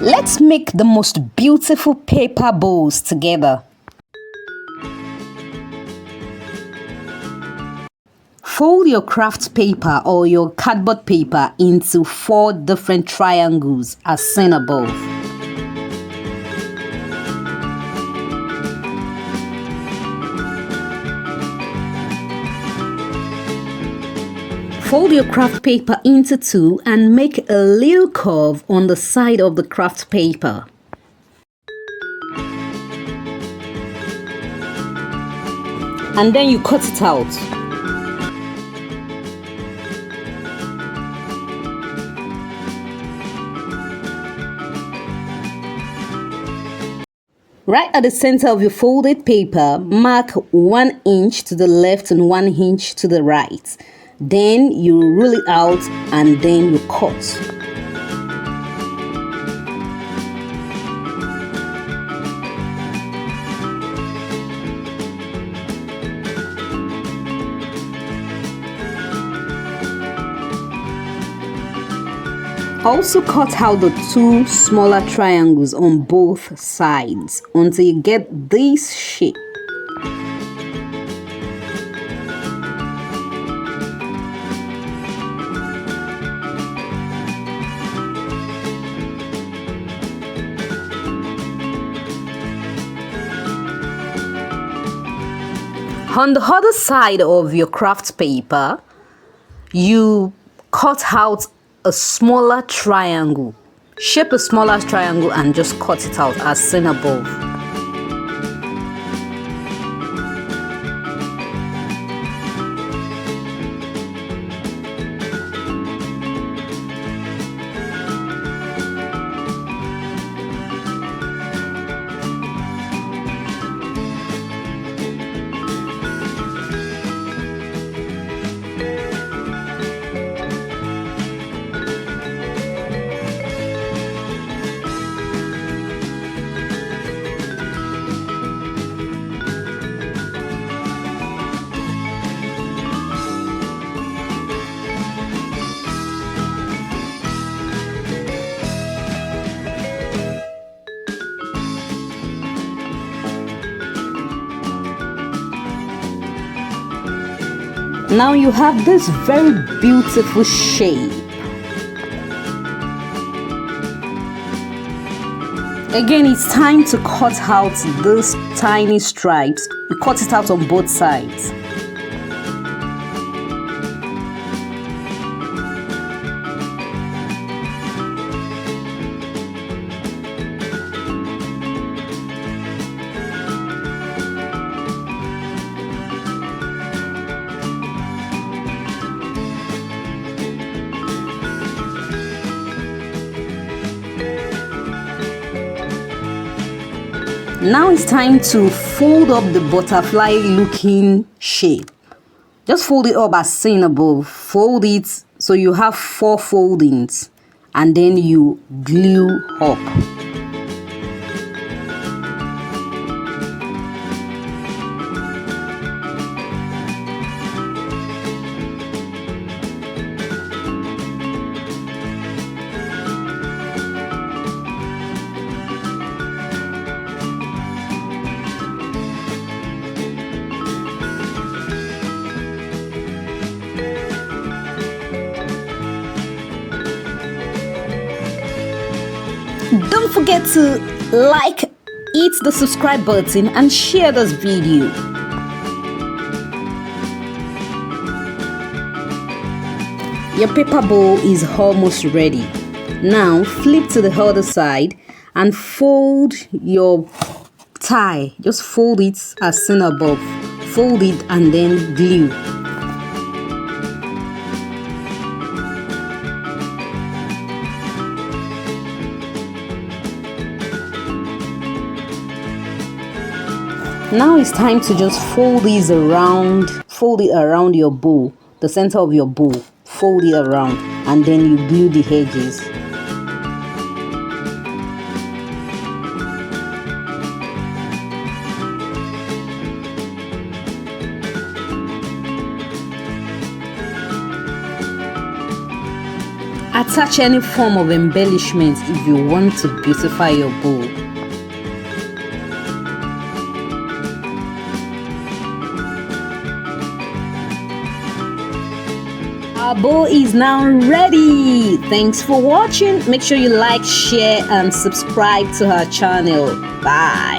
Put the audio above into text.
Let's make the most beautiful paper bowls together. Fold your craft paper or your cardboard paper into 4 different triangles as seen above. Fold your craft paper into 2 and make a little curve on the side of the craft paper. And then you cut it out. Right at the center of your folded paper, mark 1 inch to the left and 1 inch to the right. Then you roll it out and then you cut. Also cut out the 2 smaller triangles on both sides until you get this shape. On the other side of your craft paper, you cut out a smaller triangle. Shape a smaller triangle and just cut it out as seen above. Now you have this very beautiful shape. Again, it's time to cut out these tiny stripes. You cut it out on both sides. Now it's time to fold up the butterfly looking shape. Just fold it up as seen above. Fold it so you have 4 foldings and then you glue up. Don't forget to like, hit the subscribe button and share this video. Your paper bowl is almost ready. Now flip to the other side and fold your tie. Just fold it as seen above. Fold it and then glue. Now it's time to just fold it around your bowl, the center of your bowl. Fold it around and then you glue the edges. Attach any form of embellishment if you want to beautify your bow. Our bow is now ready. Thanks for watching. Make sure you like, share and subscribe to our channel. Bye.